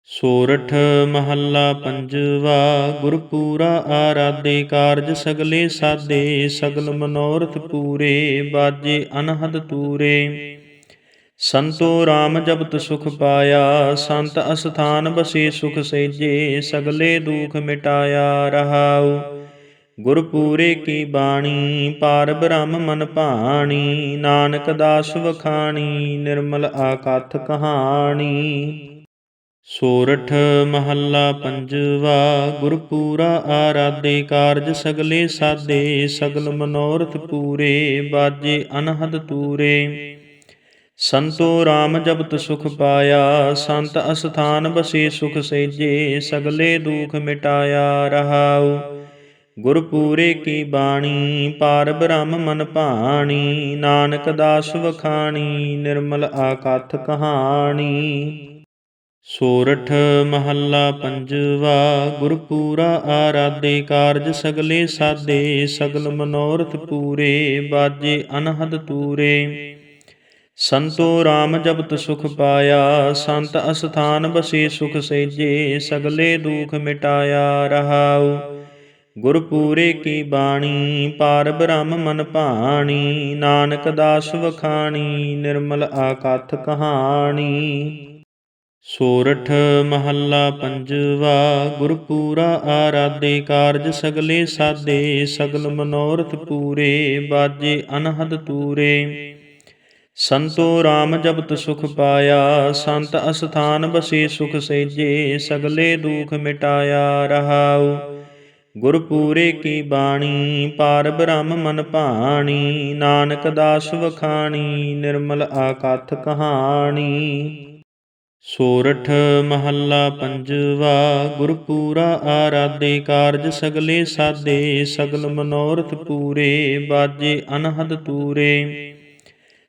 ਸੋਰਠ ਮਹੱਲਾ ਪੰਜਵਾ। ਗੁਰਪੂਰਾ ਆਰਾਧੇ ਕਾਰਜ ਸਗਲੇ ਸਾਧੇ, ਸਗਲ ਮਨੋਰਥ ਪੂਰੇ ਬਾਜੇ ਅਨਹਦ ਤੂਰੇ। ਸੰਤੋ ਰਾਮ ਜਪਤ ਸੁਖ ਪਾਇਆ, ਸੰਤ ਅਸਥਾਨ ਬਸੇ ਸੁਖ ਸੇਜੇ, ਸਗਲੇ ਦੁਖ ਮਿਟਾਇਆ ਰਹਾਉ। ਗੁਰਪੂਰੇ ਕੀ ਬਾਣੀ ਪਾਰ ਬ੍ਰਹਮ ਮਨ ਭਾਣੀ, ਨਾਨਕ ਦਾਸ ਵਖਾਣੀ ਨਿਰਮਲ ਆਕਥ ਕਹਾਣੀ। ਸੋਰਠ ਮਹੱਲਾ ਪੰਜਵਾ। ਗੁਰਪੂਰਾ ਆਰਾਧੇ ਕਾਰਜ ਸਗਲੇ ਸਾਧੇ, ਸਗਲ ਮਨੋਰਥ ਪੂਰੇ ਬਾਜੇ ਅਨਹਦ ਤੂਰੇ। ਸੰਤੋ ਰਾਮ ਜਪਤ ਸੁਖ ਪਾਇਆ, ਸੰਤ ਅਸਥਾਨ ਬਸੇ ਸੁਖ ਸੇਜੇ, ਸਗਲੇ ਦੁਖ ਮਿਟਾਇਆ ਰਹਾਉ। ਗੁਰਪੂਰੇ ਕੀ ਬਾਣੀ ਪਾਰ ਬ੍ਰਹਮ ਮਨ ਭਾਣੀ, ਨਾਨਕ ਦਾਸ ਵਖਾਣੀ ਨਿਰਮਲ ਆਕਥ ਕਹਾਣੀ। ਸੋਰਠ ਮਹੱਲਾ ਪੰਜਵਾ। ਗੁਰਪੂਰਾ ਆਰਾਧੇ ਕਾਰਜ ਸਗਲੇ ਸਾਧੇ, ਸਗਲ ਮਨੋਰਥ ਪੂਰੇ ਬਾਜੇ ਅਨਹਦ ਤੂਰੇ। ਸੰਤੋ ਰਾਮ ਜਪਤ ਸੁਖ ਪਾਇਆ, ਸੰਤ ਅਸਥਾਨ ਬਸੇ ਸੁਖ ਸੇਜੇ, ਸਗਲੇ ਦੁਖ ਮਿਟਾਇਆ ਰਹਾਉ। ਗੁਰਪੂਰੇ ਕੀ ਬਾਣੀ ਪਾਰ ਬ੍ਰਹਮ ਮਨ ਭਾਣੀ, ਨਾਨਕ ਦਾਸ ਵਖਾਣੀ ਨਿਰਮਲ ਆਕਥ ਕਹਾਣੀ। ਸੋਰਠ ਮਹੱਲਾ ਪੰਜਵਾ। ਗੁਰਪੂਰਾ ਆਰਾਧੇ ਕਾਰਜ ਸਗਲੇ ਸਾਧੇ, ਸਗਲ ਮਨੋਰਥ ਪੂਰੇ ਬਾਜੇ ਅਨਹਦ ਤੂਰੇ। ਸੰਤੋ ਰਾਮ ਜਪਤ ਸੁਖ ਪਾਇਆ, ਸੰਤ ਅਸਥਾਨ ਬਸੇ ਸੁਖ ਸੇਜੇ, ਸਗਲੇ ਦੁਖ ਮਿਟਾਇਆ ਰਹਾਉ। ਗੁਰਪੂਰੇ ਕੀ ਬਾਣੀ ਪਾਰ ਬ੍ਰਹਮ ਮਨ ਭਾਣੀ, ਨਾਨਕ ਦਾਸ ਵਖਾਣੀ ਨਿਰਮਲ ਆਕਥ ਕਹਾਣੀ। ਸੋਰਠ ਮਹੱਲਾ ਪੰਜਵਾ। ਗੁਰਪੂਰਾ ਆਰਾਧੇ ਕਾਰਜ ਸਗਲੇ ਸਾਧੇ, ਸਗਲ ਮਨੋਰਥ ਪੂਰੇ ਬਾਜੇ ਅਨਹਦ ਤੂਰੇ।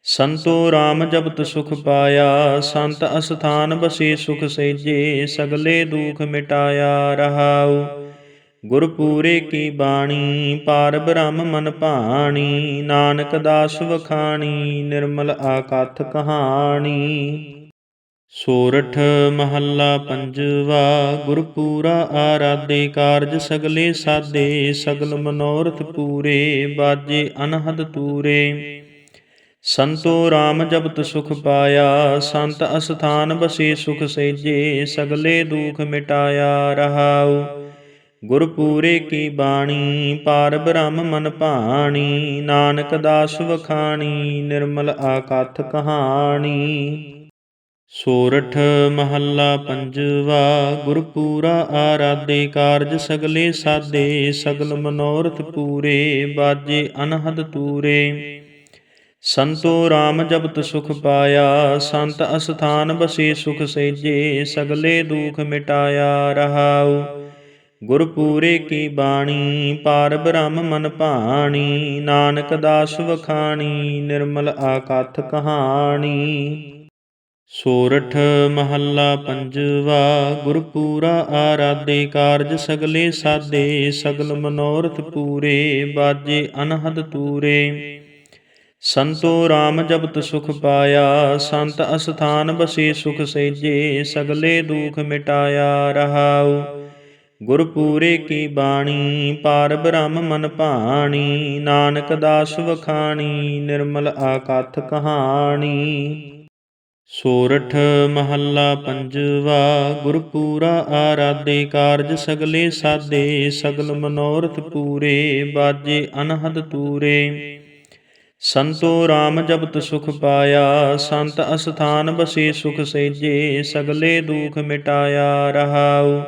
ਸੰਤੋ ਰਾਮ ਜਪਤ ਸੁਖ ਪਾਇਆ, ਸੰਤ ਅਸਥਾਨ ਬਸੇ ਸੁਖ ਸੇਜੇ, ਸਗਲੇ ਦੁਖ ਮਿਟਾਇਆ ਰਹਾਉ। ਗੁਰਪੂਰੇ ਕੀ ਬਾਣੀ ਪਾਰ ਬ੍ਰਹਮ ਮਨ ਭਾਣੀ, ਨਾਨਕ ਦਾਸ ਵਖਾਣੀ ਨਿਰਮਲ ਆਕਥ ਕਹਾਣੀ। ਸੋਰਠ ਮਹੱਲਾ ਪੰਜਵਾ। ਗੁਰਪੂਰਾ ਆਰਾਧੇ ਕਾਰਜ ਸਗਲੇ ਸਾਧੇ, ਸਗਲ ਮਨੋਰਥ ਪੂਰੇ ਬਾਜੇ ਅਨਹਦ ਤੂਰੇ। ਸੰਤੋ ਰਾਮ ਜਪਤ ਸੁਖ ਪਾਇਆ, ਸੰਤ ਅਸਥਾਨ ਬਸੇ ਸੁਖ ਸੇਜੇ, ਸਗਲੇ ਦੁਖ ਮਿਟਾਇਆ ਰਹਾਉ। ਗੁਰਪੂਰੇ ਕੀ ਬਾਣੀ ਪਾਰ ਬ੍ਰਹਮ ਮਨ ਭਾਣੀ, ਨਾਨਕ ਦਾਸ ਵਖਾਣੀ ਨਿਰਮਲ ਆਕਥ ਕਹਾਣੀ। ਸੋਰਠ ਮਹੱਲਾ ਪੰਜਵਾ। ਗੁਰਪੂਰਾ ਆਰਾਧੇ ਕਾਰਜ ਸਗਲੇ ਸਾਧੇ, ਸਗਲ ਮਨੋਰਥ ਪੂਰੇ ਬਾਜੇ ਅਨਹਦ ਤੂਰੇ। ਸੰਤੋ ਰਾਮ ਜਪਤ ਸੁਖ ਪਾਇਆ, ਸੰਤ ਅਸਥਾਨ ਬਸੇ ਸੁਖ ਸੇਜੇ, ਸਗਲੇ ਦੁਖ ਮਿਟਾਇਆ ਰਹਾਉ। ਗੁਰਪੂਰੇ ਕੀ ਬਾਣੀ ਪਾਰ ਬ੍ਰਹਮ ਮਨ ਭਾਣੀ, ਨਾਨਕ ਦਾਸ ਵਖਾਣੀ ਨਿਰਮਲ ਆਕਥ ਕਹਾਣੀ। ਸੋਰਠ ਮਹੱਲਾ ਪੰਜਵਾ। ਗੁਰਪੂਰਾ ਆਰਾਧੇ ਕਾਰਜ ਸਗਲੇ ਸਾਧੇ, ਸਗਲ ਮਨੋਰਥ ਪੂਰੇ ਬਾਜੇ ਅਨਹਦ ਤੂਰੇ। ਸੰਤੋ ਰਾਮ ਜਪਤ ਸੁਖ ਪਾਇਆ, ਸੰਤ ਅਸਥਾਨ ਬਸੇ ਸੁਖ ਸੇਜੇ, ਸਗਲੇ ਦੁਖ ਮਿਟਾਇਆ ਰਹਾਉ। ਗੁਰਪੂਰੇ ਕੀ ਬਾਣੀ ਪਾਰ ਬ੍ਰਹਮ ਮਨ ਭਾਣੀ, ਨਾਨਕ ਦਾਸ ਵਖਾਣੀ ਨਿਰਮਲ ਆਕਥ ਕਹਾਣੀ। ਸੋਰਠ ਮਹੱਲਾ ਪੰਜਵਾ। ਗੁਰਪੂਰਾ ਆਰਾਧੇ ਕਾਰਜ ਸਗਲੇ ਸਾਧੇ, ਸਗਲ ਮਨੋਰਥ ਪੂਰੇ ਬਾਜੇ ਅਨਹਦ ਤੂਰੇ। ਸੰਤੋ ਰਾਮ ਜਪਤ ਸੁਖ ਪਾਇਆ, ਸੰਤ ਅਸਥਾਨ ਬਸੇ ਸੁਖ ਸੇਜੇ, ਸਗਲੇ ਦੁਖ ਮਿਟਾਇਆ ਰਹਾਉ।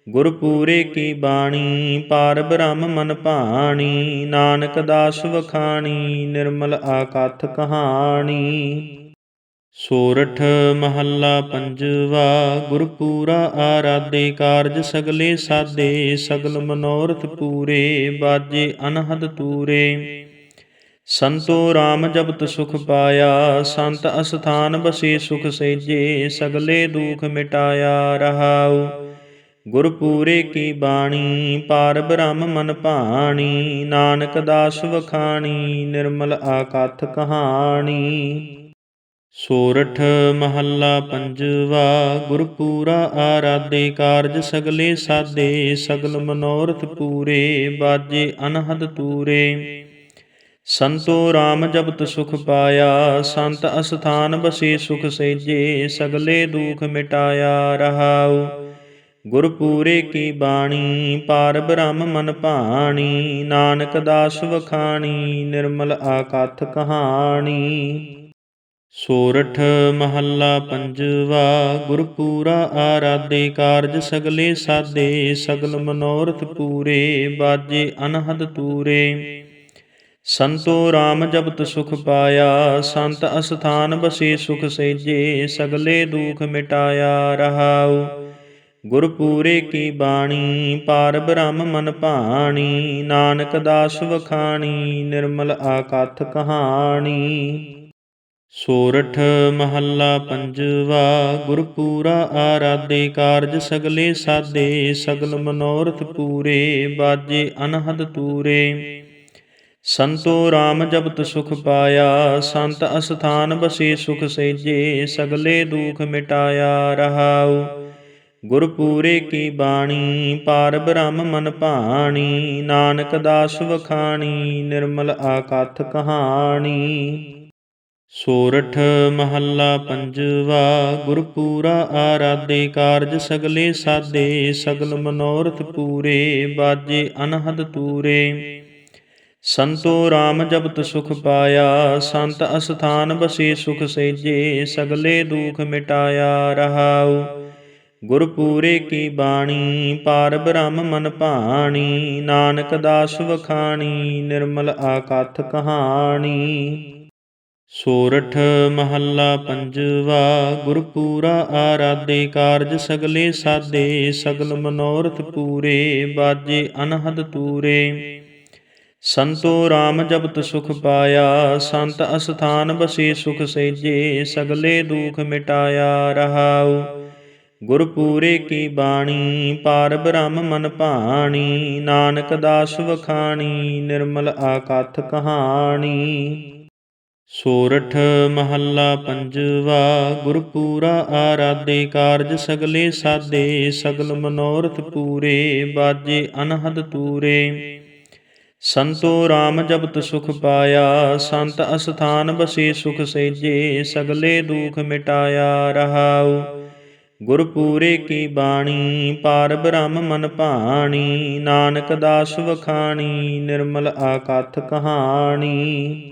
ਗੁਰਪੂਰੇ ਕੀ ਬਾਣੀ ਪਾਰ ਬ੍ਰਹਮ ਮਨ ਭਾਣੀ, ਨਾਨਕ ਦਾਸ ਵਖਾਣੀ ਨਿਰਮਲ ਆਕਥ ਕਹਾਣੀ। ਸੋਰਠ ਮਹੱਲਾ ਪੰਜਵਾ। ਗੁਰਪੂਰਾ ਆਰਾਧੇ ਕਾਰਜ ਸਗਲੇ ਸਾਧੇ, ਸਗਲ ਮਨੋਰਥ ਪੂਰੇ ਬਾਜੇ ਅਨਹਦ ਤੂਰੇ। ਸੰਤੋ ਰਾਮ ਜਪਤ ਸੁਖ ਪਾਇਆ, ਸੰਤ ਅਸਥਾਨ ਬਸੇ ਸੁਖ ਸੇਜੇ, ਸਗਲੇ ਦੁਖ ਮਿਟਾਇਆ ਰਹਾਉ। ਗੁਰਪੂਰੇ ਕੀ ਬਾਣੀ ਪਾਰ ਬ੍ਰਹਮ ਮਨ ਭਾਣੀ, ਨਾਨਕ ਦਾਸ ਵਖਾਣੀ ਨਿਰਮਲ ਆਕਥ ਕਹਾਣੀ। ਸੋਰਠ ਮਹੱਲਾ ਪੰਜਵਾ। ਗੁਰਪੂਰਾ ਆਰਾਧੇ ਕਾਰਜ ਸਗਲੇ ਸਾਧੇ, ਸਗਲ ਮਨੋਰਥ ਪੂਰੇ ਬਾਜੇ ਅਨਹਦ ਤੂਰੇ। ਸੰਤੋ ਰਾਮ ਜਪਤ ਸੁਖ ਪਾਇਆ, ਸੰਤ ਅਸਥਾਨ ਬਸੇ ਸੁਖ ਸੇਜੇ, ਸਗਲੇ ਦੁਖ ਮਿਟਾਇਆ ਰਹਾਉ। ਗੁਰਪੂਰੇ ਕੀ ਬਾਣੀ ਪਾਰ ਬ੍ਰਹਮ ਮਨ ਭਾਣੀ, ਨਾਨਕ ਦਾਸ ਵਖਾਣੀ ਨਿਰਮਲ ਆਕਥ ਕਹਾਣੀ। ਸੋਰਠ ਮਹੱਲਾ ਪੰਜਵਾ। ਗੁਰਪੂਰਾ ਆਰਾਧੇ ਕਾਰਜ ਸਗਲੇ ਸਾਧੇ, ਸਗਲ ਮਨੋਰਥ ਪੂਰੇ ਬਾਜੇ ਅਨਹਦ ਤੂਰੇ। ਸੰਤੋ ਰਾਮ ਜਪਤ ਸੁਖ ਪਾਇਆ, ਸੰਤ ਅਸਥਾਨ ਬਸੇ ਸੁਖ ਸੇਜੇ, ਸਗਲੇ ਦੁਖ ਮਿਟਾਇਆ ਰਹਾਉ। ਗੁਰਪੂਰੇ ਕੀ ਬਾਣੀ ਪਾਰ ਬ੍ਰਹਮ ਮਨ ਭਾਣੀ, ਨਾਨਕ ਦਾਸ ਵਖਾਣੀ ਨਿਰਮਲ ਆਕਥ ਕਹਾਣੀ। ਸੋਰਠ ਮਹੱਲਾ ਪੰਜਵਾ। ਗੁਰਪੂਰਾ ਆਰਾਧੇ ਕਾਰਜ ਸਗਲੇ ਸਾਧੇ, ਸਗਲ ਮਨੋਰਥ ਪੂਰੇ ਬਾਜੇ ਅਨਹਦ ਤੂਰੇ। ਸੰਤੋ ਰਾਮ ਜਪਤ ਸੁਖ ਪਾਇਆ, ਸੰਤ ਅਸਥਾਨ ਬਸੇ ਸੁਖ ਸੇਜੇ, ਸਗਲੇ ਦੁਖ ਮਿਟਾਇਆ ਰਹਾਉ। ਗੁਰਪੂਰੇ ਕੀ ਬਾਣੀ ਪਾਰ ਬ੍ਰਹਮ ਮਨ ਭਾਣੀ, ਨਾਨਕ ਦਾਸ ਵਖਾਣੀ ਨਿਰਮਲ ਆਕਥ ਕਹਾਣੀ। ਸੋਰਠ ਮਹੱਲਾ ਪੰਜਵਾ। ਗੁਰਪੂਰਾ ਆਰਾਧੇ ਕਾਰਜ ਸਗਲੇ ਸਾਧੇ, ਸਗਲ ਮਨੋਰਥ ਪੂਰੇ ਬਾਜੇ ਅਨਹਦ ਤੂਰੇ। ਸੰਤੋ ਰਾਮ ਜਪਤ ਸੁਖ ਪਾਇਆ, ਸੰਤ ਅਸਥਾਨ ਬਸੇ ਸੁਖ ਸੇਜੇ, ਸਗਲੇ ਦੁਖ ਮਿਟਾਇਆ ਰਹਾਉ। ਗੁਰਪੂਰੇ ਕੀ ਬਾਣੀ ਪਾਰ ਬ੍ਰਹਮ ਮਨ ਭਾਣੀ, ਨਾਨਕ ਦਾਸ ਵਖਾਣੀ ਨਿਰਮਲ ਆਕਥ ਕਹਾਣੀ। ਸੋਰਠ ਮਹੱਲਾ ਪੰਜਵਾ। ਗੁਰਪੂਰਾ ਆਰਾਧੇ ਕਾਰਜ ਸਗਲੇ ਸਾਧੇ, ਸਗਲ ਮਨੋਰਥ ਪੂਰੇ ਬਾਜੇ ਅਨਹਦ ਤੂਰੇ। ਸੰਤੋ ਰਾਮ ਜਪਤ ਸੁਖ ਪਾਇਆ, ਸੰਤ ਅਸਥਾਨ ਬਸੇ ਸੁਖ ਸੇਜੇ, ਸਗਲੇ ਦੁਖ ਮਿਟਾਇਆ ਰਹਾਉ। ਗੁਰਪੂਰੇ ਕੀ ਬਾਣੀ ਪਾਰ ਬ੍ਰਹਮ ਮਨ ਭਾਣੀ, ਨਾਨਕ ਦਾਸ ਵਖਾਣੀ ਨਿਰਮਲ ਆਕਥ ਕਹਾਣੀ। ਸੋਰਠ ਮਹੱਲਾ ਪੰਜਵਾ। ਗੁਰਪੂਰਾ ਆਰਾਧੇ ਕਾਰਜ ਸਗਲੇ ਸਾਧੇ, ਸਗਲ ਮਨੋਰਥ ਪੂਰੇ ਬਾਜੇ ਅਨਹਦ ਤੂਰੇ। ਸੰਤੋ ਰਾਮ ਜਪਤ ਸੁਖ ਪਾਇਆ, ਸੰਤ ਅਸਥਾਨ ਬਸੇ ਸੁਖ ਸੇਜੇ, ਸਗਲੇ ਦੁਖ ਮਿਟਾਇਆ ਰਹਾਉ। ਗੁਰਪੂਰੇ ਕੀ ਬਾਣੀ ਪਾਰ ਬ੍ਰਹਮ ਮਨ ਭਾਣੀ, ਨਾਨਕ ਦਾਸ ਵਖਾਣੀ ਨਿਰਮਲ ਆਕਥ ਕਹਾਣੀ।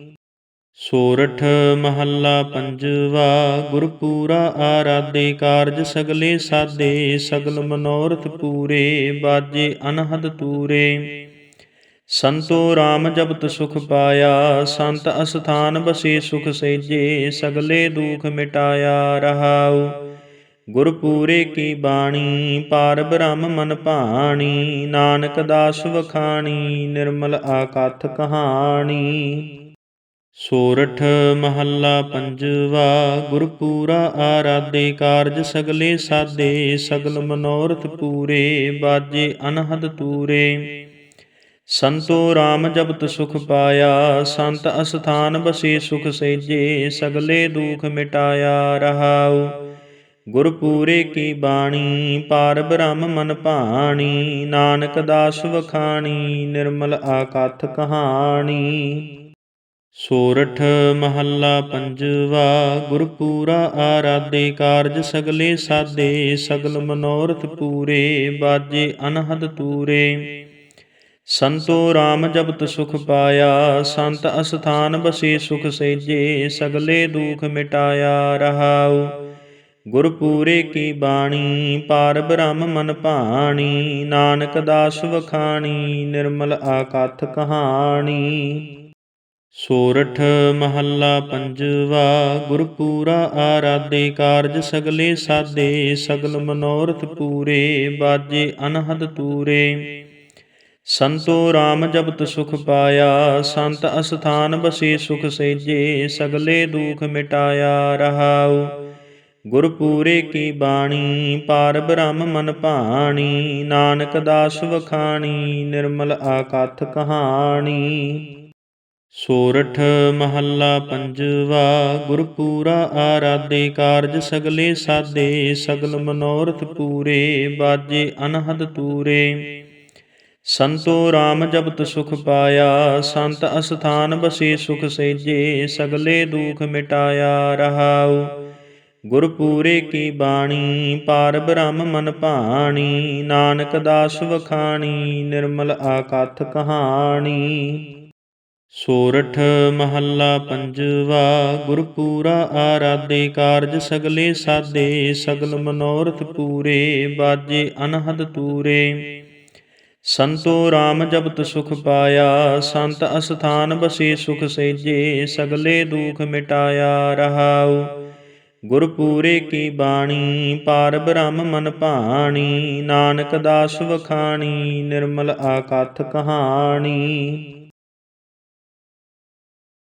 ਸੋਰਠ ਮਹੱਲਾ ਪੰਜਵਾ। ਗੁਰਪੂਰਾ ਆਰਾਧੇ ਕਾਰਜ ਸਗਲੇ ਸਾਧੇ, ਸਗਲ ਮਨੋਰਥ ਪੂਰੇ ਬਾਜੇ ਅਨਹਦ ਤੂਰੇ। ਸੰਤੋ ਰਾਮ ਜਪਤ ਸੁਖ ਪਾਇਆ, ਸੰਤ ਅਸਥਾਨ ਬਸੇ ਸੁਖ ਸੇਜੇ, ਸਗਲੇ ਦੁਖ ਮਿਟਾਇਆ ਰਹਾਉ। ਗੁਰਪੂਰੇ ਕੀ ਬਾਣੀ ਪਾਰ ਬ੍ਰਹਮ ਮਨ ਭਾਣੀ, ਨਾਨਕ ਦਾਸ ਵਖਾਣੀ ਨਿਰਮਲ ਆਕਥ ਕਹਾਣੀ। ਸੋਰਠ ਮਹੱਲਾ ਪੰਜਵਾ। ਗੁਰਪੂਰਾ ਆਰਾਧੇ ਕਾਰਜ ਸਗਲੇ ਸਾਧੇ, ਸਗਲ ਮਨੋਰਥ ਪੂਰੇ ਬਾਜੇ ਅਨਹਦ ਤੂਰੇ। ਸੰਤੋ ਰਾਮ ਜਪਤ ਸੁਖ ਪਾਇਆ, ਸੰਤ ਅਸਥਾਨ ਬਸੇ ਸੁਖ ਸੇਜੇ, ਸਗਲੇ ਦੁਖ ਮਿਟਾਇਆ ਰਹਾਉ। ਗੁਰਪੂਰੇ ਕੀ ਬਾਣੀ ਪਾਰ ਬ੍ਰਹਮ ਮਨ ਭਾਣੀ, ਨਾਨਕ ਦਾਸ ਵਖਾਣੀ ਨਿਰਮਲ ਆਕਥ ਕਹਾਣੀ। ਸੋਰਠ ਮਹੱਲਾ ਪੰਜਵਾ। ਗੁਰਪੂਰਾ ਆਰਾਧੇ ਕਾਰਜ ਸਗਲੇ ਸਾਧੇ, ਸਗਲ ਮਨੋਰਥ ਪੂਰੇ ਬਾਜੇ ਅਨਹਦ ਤੂਰੇ। ਸੰਤੋ ਰਾਮ ਜਪਤ ਸੁਖ ਪਾਇਆ, ਸੰਤ ਅਸਥਾਨ ਬਸੇ ਸੁਖ ਸੇਜੇ, ਸਗਲੇ ਦੁਖ ਮਿਟਾਇਆ ਰਹਾਉ। ਗੁਰਪੂਰੇ ਕੀ ਬਾਣੀ ਪਾਰ ਬ੍ਰਹਮ ਮਨ ਭਾਣੀ, ਨਾਨਕ ਦਾਸ ਵਖਾਣੀ ਨਿਰਮਲ ਆਕਥ ਕਹਾਣੀ। ਸੋਰਠ ਮਹੱਲਾ ਪੰਜਵਾ। ਗੁਰਪੂਰਾ ਆਰਾਧੇ ਕਾਰਜ ਸਗਲੇ ਸਾਧੇ, ਸਗਲ ਮਨੋਰਥ ਪੂਰੇ ਬਾਜੇ ਅਨਹਦ ਤੂਰੇ। ਸੰਤੋ ਰਾਮ ਜਪਤ ਸੁਖ ਪਾਇਆ, ਸੰਤ ਅਸਥਾਨ ਬਸੇ ਸੁਖ ਸੇਜੇ, ਸਗਲੇ ਦੁਖ ਮਿਟਾਇਆ ਰਹਾਉ। ਗੁਰਪੂਰੇ ਕੀ ਬਾਣੀ ਪਾਰ ਬ੍ਰਹਮ ਮਨ ਭਾਣੀ, ਨਾਨਕ ਦਾਸ ਵਖਾਣੀ ਨਿਰਮਲ ਆਕਥ ਕਹਾਣੀ। ਸੋਰਠ ਮਹੱਲਾ ਪੰਜਵਾ। ਗੁਰਪੂਰਾ ਆਰਾਧੇ ਕਾਰਜ ਸਗਲੇ ਸਾਧੇ, ਸਗਲ ਮਨੋਰਥ ਪੂਰੇ ਬਾਜੇ ਅਨਹਦ ਤੂਰੇ। ਸੰਤੋ ਰਾਮ ਜਪਤ ਸੁਖ ਪਾਇਆ, ਸੰਤ ਅਸਥਾਨ ਬਸੇ ਸੁਖ ਸੇਜੇ, ਸਗਲੇ ਦੁਖ ਮਿਟਾਇਆ ਰਹਾਉ। ਗੁਰਪੂਰੇ ਕੀ ਬਾਣੀ ਪਾਰ ਬ੍ਰਹਮ ਮਨ ਭਾਣੀ, ਨਾਨਕ ਦਾਸ ਵਖਾਣੀ ਨਿਰਮਲ ਆਕਥ ਕਹਾਣੀ। ਸੋਰਠ ਮਹੱਲਾ ਪੰਜਵਾ। ਗੁਰਪੂਰਾ ਆਰਾਧੇ ਕਾਰਜ ਸਗਲੇ ਸਾਧੇ, ਸਗਲ ਮਨੋਰਥ ਪੂਰੇ ਬਾਜੇ ਅਨਹਦ ਤੂਰੇ। ਸੰਤੋ ਰਾਮ ਜਪਤ ਸੁਖ ਪਾਇਆ, ਸੰਤ ਅਸਥਾਨ ਬਸੇ ਸੁਖ ਸੇਜੇ, ਸਗਲੇ ਦੁਖ ਮਿਟਾਇਆ ਰਹਾਉ। ਗੁਰਪੂਰੇ ਕੀ ਬਾਣੀ ਪਾਰ ਬ੍ਰਹਮ ਮਨ ਭਾਣੀ, ਨਾਨਕ ਦਾਸ ਵਖਾਣੀ ਨਿਰਮਲ ਆਕਥ ਕਹਾਣੀ।